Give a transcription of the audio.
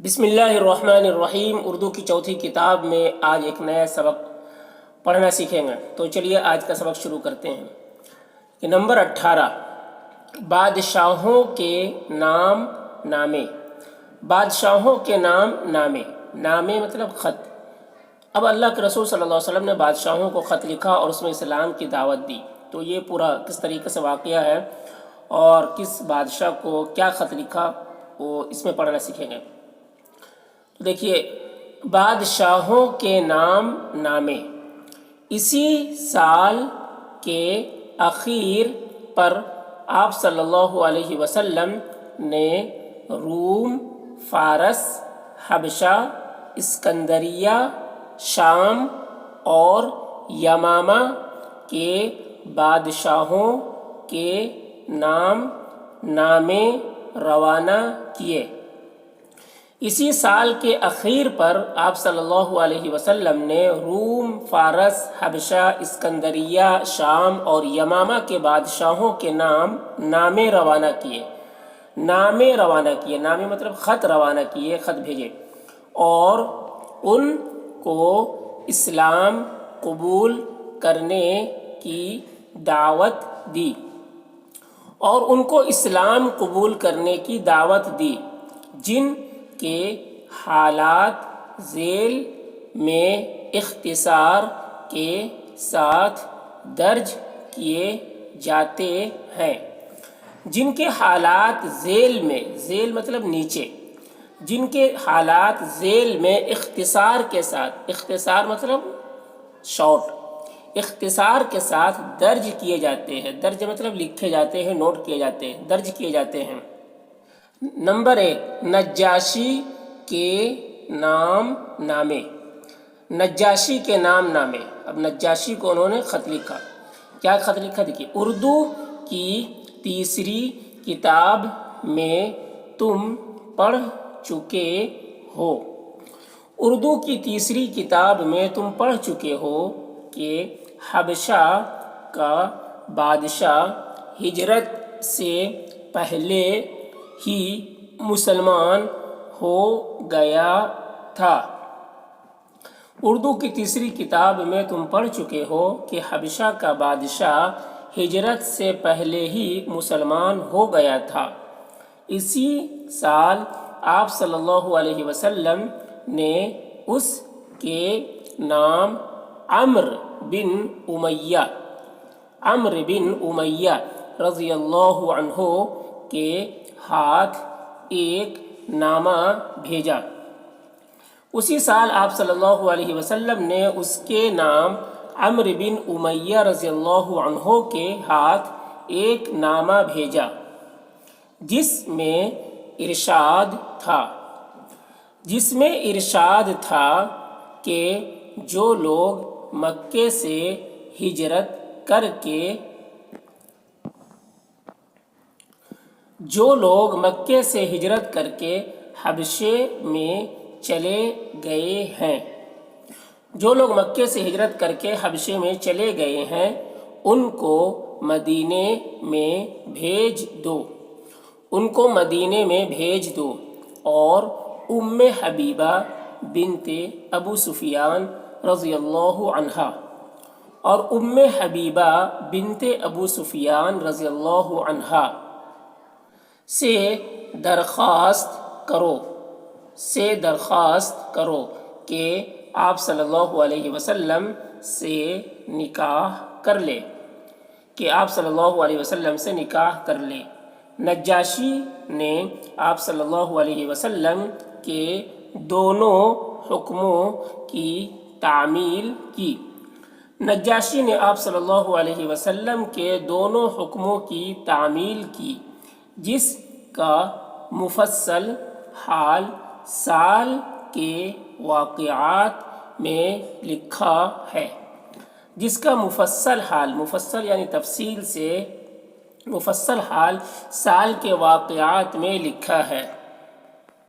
بسم اللہ الرحمن الرحیم۔ اردو کی چوتھی کتاب میں آج ایک نیا سبق پڑھنا سیکھیں گے، تو چلیے آج کا سبق شروع کرتے ہیں۔ کہ نمبر 18، بادشاہوں کے نام نامے۔ بادشاہوں کے نام نامے، نامے مطلب خط۔ اب اللہ کے رسول صلی اللہ علیہ وسلم نے بادشاہوں کو خط لکھا اور اس میں اسلام کی دعوت دی، تو یہ پورا کس طریقے سے واقعہ ہے اور کس بادشاہ کو کیا خط لکھا وہ اس میں پڑھنا سیکھیں گے۔ دیکھیے، بادشاہوں کے نام نامے۔ اسی سال کے اخیر پر آپ صلی اللہ علیہ وسلم نے روم، فارس، حبشہ، اسکندریہ، شام اور یمامہ کے بادشاہوں کے نام نامے روانہ کیے۔ اسی سال کے اخیر پر آپ صلی اللہ علیہ وسلم نے روم، فارس، حبشہ، اسکندریہ، شام اور یمامہ کے بادشاہوں کے نام نامے روانہ کیے۔ نامے روانہ کیے، نامے مطلب خط روانہ کیے، خط بھیجے، اور ان کو اسلام قبول کرنے کی دعوت دی جن کے حالات ذیل میں اختصار کے ساتھ درج کیے جاتے ہیں۔ جن کے حالات ذیل میں، ذیل مطلب نیچے، جن کے حالات ذیل میں اختصار کے ساتھ، اختصار مطلب شارٹ، اختصار کے ساتھ درج کیے جاتے ہیں۔ درج مطلب لکھے جاتے ہیں، نوٹ کیے جاتے ہیں، درج کیے جاتے ہیں۔ نمبر 1، نجاشی کے نام نامے۔ نجاشی کے نام نامے۔ اب نجاشی کو انہوں نے خط لکھا۔ کیا خط لکھا؟ دیکھیے، اردو کی تیسری کتاب میں تم پڑھ چکے ہو۔ اردو کی تیسری کتاب میں تم پڑھ چکے ہو کہ حبشہ کا بادشاہ ہجرت سے پہلے ہی مسلمان ہو گیا تھا۔ اردو کی تیسری کتاب میں تم پڑھ چکے ہو کہ حبشہ کا بادشاہ ہجرت سے پہلے ہی مسلمان ہو گیا تھا۔ اسی سال آپ صلی اللہ علیہ وسلم نے اس کے نام عمرو بن امیہ رضی اللہ عنہ کے ہاتھ ایک نامہ بھیجا۔ اسی سال آپ صلی اللہ علیہ وسلم نے اس کے نام عمرو بن امیہ رضی اللہ عنہ کے ہاتھ ایک نامہ بھیجا، جس میں ارشاد تھا کہ جو لوگ مکے سے ہجرت کر کے حبشے میں چلے گئے ہیں ان کو مدینے میں بھیج دو اور ام حبیبہ بنت ابو سفیان رضی اللہ عنہا سے درخواست کرو کہ آپ صلی اللہ علیہ وسلم سے نکاح کر لے۔ نجاشی نے آپ صلی اللہ علیہ وسلم کے دونوں حکموں کی تعمیل کی۔ نجاشی نے آپ صلی اللہ علیہ وسلم کے دونوں حکموں کی تعمیل کی، جس کا مفصل حال سال کے واقعات میں لکھا ہے۔ مفصل یعنی تفصیل سے، مفصل حال سال کے واقعات میں لکھا ہے۔